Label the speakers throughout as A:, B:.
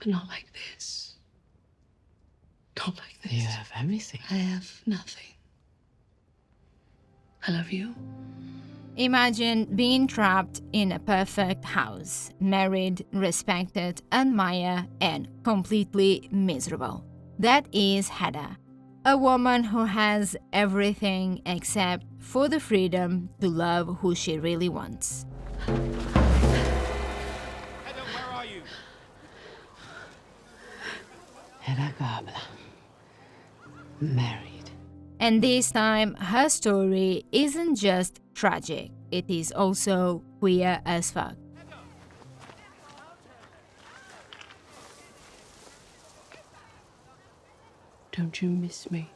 A: But not like this. Not like this.
B: You have everything.
A: I have nothing. I love you.
C: Imagine being trapped in a perfect house, married, respected, admired, and completely miserable. That is Hedda, a woman who has everything except for the freedom to love who she really wants.
D: Hedda, where are you?
B: Hedda Gabler. Married.
C: And this time, her story isn't just tragic, it is also queer as fuck.
A: Don't you miss me?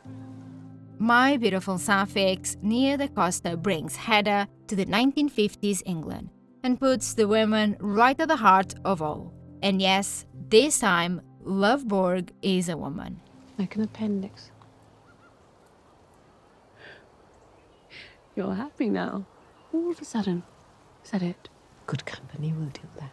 C: My Beautiful Sapphics, Nia DaCosta brings Hedda to the 1950s England and puts the women right at the heart of all. And yes, this time, Loveborg is a woman.
B: Like an appendix.
A: You're happy now. All of a sudden. Is that it?
B: Good company will do that.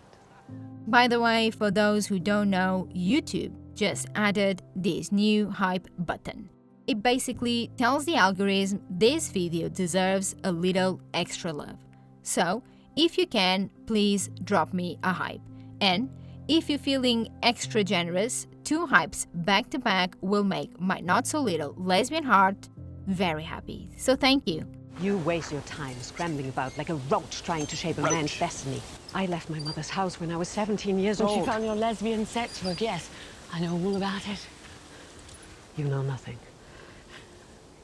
C: By the way, for those who don't know, YouTube just added this new hype button. It basically tells the algorithm this video deserves a little extra love. So, if you can, please drop me a hype. And if you're feeling extra generous, 2 hypes back to back will make my not so little lesbian heart very happy. So thank you.
E: You waste your time scrambling about like a roach trying to shape a man's destiny. I left my mother's house when I was 17 years
A: When
E: old.
A: she found your lesbian sex work, yes. I know all about it.
E: You know nothing.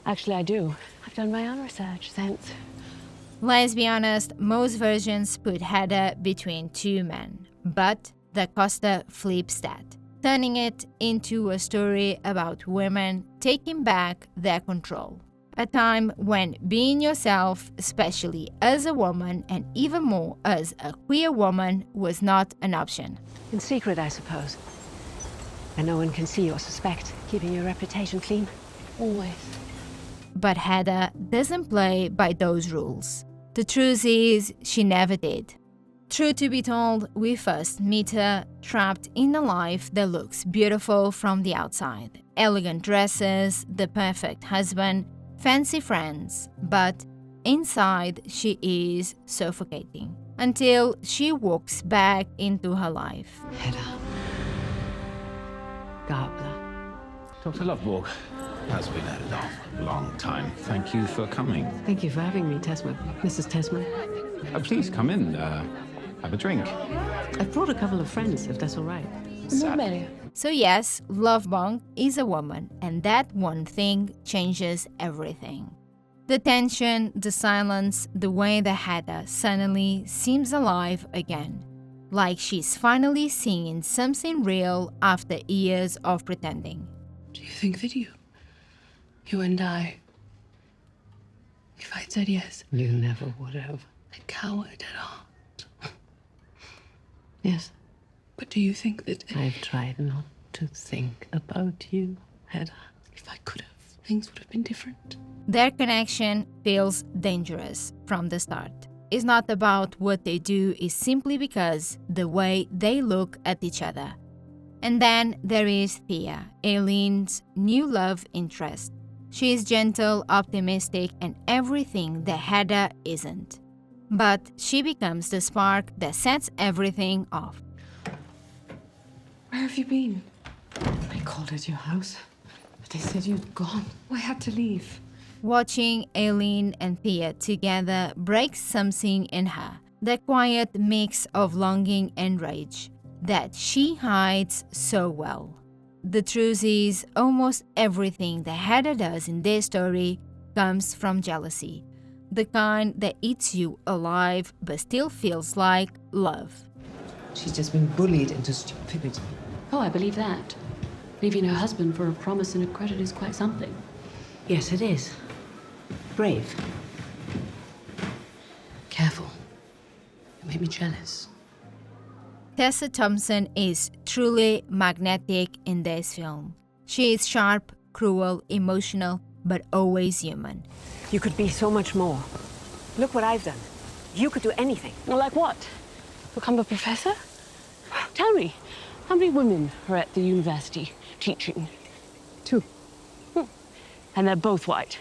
A: Actually, I do. I've done my own research since.
C: Let's be honest, most versions put Hedda between 2 men. But DaCosta flips that, turning it into a story about women taking back their control. A time when being yourself, especially as a woman and even more as a queer woman, was not an option.
E: In secret, I suppose. And no one can see or suspect, keeping your reputation clean.
A: Always.
C: But Hedda doesn't play by those rules. The truth is, she never did. True to be told, we first meet her trapped in a life that looks beautiful from the outside. Elegant dresses, the perfect husband, fancy friends, but inside she is suffocating until she walks back into her life.
B: Hedda Gabler.
D: Dr. Loveborg, has been a long time. Thank you for coming.
B: Thank you for having me, Tesman. Mrs. Tesman.
D: Please come in, have a drink.
B: I've brought a couple of friends, if that's all right.
C: So yes, Loveborg is a woman, and that one thing changes everything. The tension, the silence, the way that Hedda suddenly seems alive again. Like she's finally seeing something real after years of pretending.
A: Do you think that you and I, if I'd said yes,
B: You never would have.
A: a coward at heart?
B: Yes,
A: But do you think that
B: I've tried not to think about you, Hedda.
A: if I could have, things would have been different?
C: Their connection feels dangerous from the start. It's not about what they do, it's simply because the way they look at each other. And then there is Thea, Eileen's new love interest. She is gentle, optimistic, and everything that Hedda isn't. But she becomes the spark that sets everything off.
A: Where have you been?
B: I called at your house, but they said you'd gone.
A: I had to leave.
C: Watching Eileen and Thea together breaks something in her, the quiet mix of longing and rage that she hides so well. The truth is, almost everything that Hedda does in this story comes from jealousy, the kind that eats you alive but still feels like love.
B: She's just been bullied into stupidity.
A: Oh, I believe that. Leaving her husband for a promise and a credit is quite something.
B: Yes, it is. Brave.
A: Careful. You made me jealous.
C: Tessa Thompson is truly magnetic in this film. She is sharp, cruel, emotional, but always human.
E: You could be so much more. Look what I've done. You could do anything.
A: Well, like what? Become a professor? Tell me.
E: How many women are at the university teaching?
B: 2.
E: And they're both white,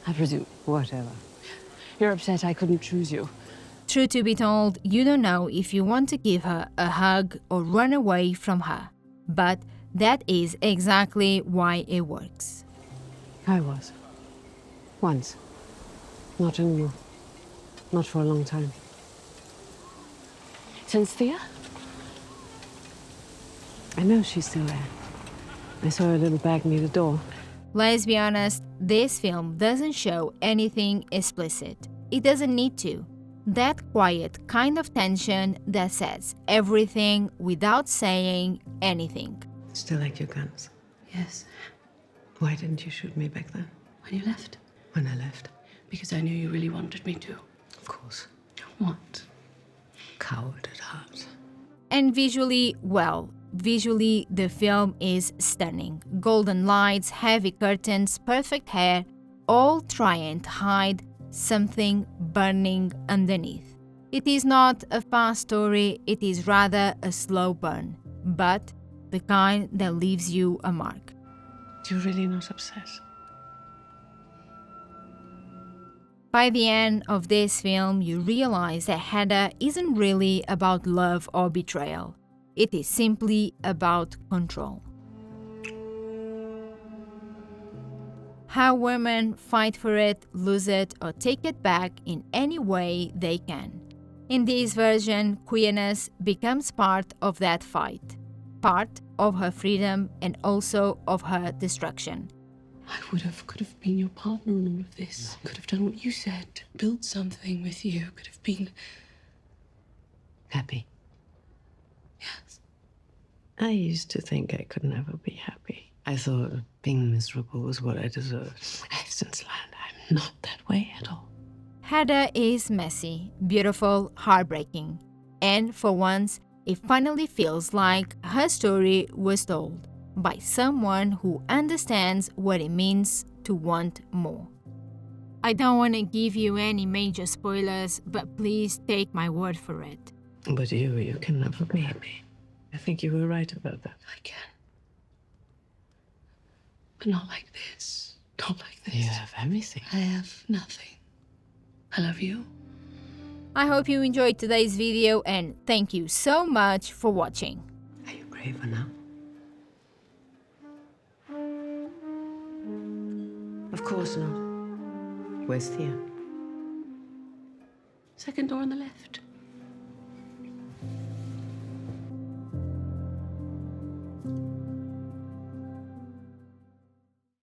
E: I presume.
B: Whatever.
E: You're upset I couldn't choose you.
C: Truth to be told, you don't know if you want to give her a hug or run away from her. But that is exactly why it works.
B: I was. Once. Not anymore. Not for a long time.
E: Since Thea?
B: I know she's still there. I saw her little bag near the door.
C: Let's be honest, this film doesn't show anything explicit. It doesn't need to. That quiet kind of tension that says everything without saying anything.
B: Still like your guns.
A: Yes,
B: Why didn't you shoot me back then?
A: when you left.
B: When I left?
A: Because I knew you really wanted me to.
B: Of course.
A: What?
B: Coward at heart.
C: And visually, well, visually the film is stunning. Golden lights, heavy curtains, perfect hair, all trying to hide something burning underneath. It is not a fast story, it is rather a slow burn, but the kind that leaves you a mark.
B: You're really not upset?
C: By the end of this film, you realize that Hedda isn't really about love or betrayal. It is simply about control. How women fight for it, lose it, or take it back in any way they can. In this version, queerness becomes part of that fight, part of her freedom and also of her destruction.
A: I could have been your partner in all of this. Could have done what you said. Built something with you. Could have been...
B: Happy.
A: Yes.
B: I used to think I could never be happy. I thought being miserable was what I deserved.
A: I've since learned I'm not that way at all.
C: Hedda is messy, beautiful, heartbreaking. And for once, it finally feels like her story was told by someone who understands what it means to want more. I don't want to give you any major spoilers, but please take my word for it.
B: But you can never be happy. I think you were right about that.
A: I can. But not like this. Not like this.
B: You have everything.
A: I have nothing. I love you.
C: I hope you enjoyed today's video and thank you so much for watching.
B: Are you braver now? Of course not. Where's Thea?
A: Second door on the left.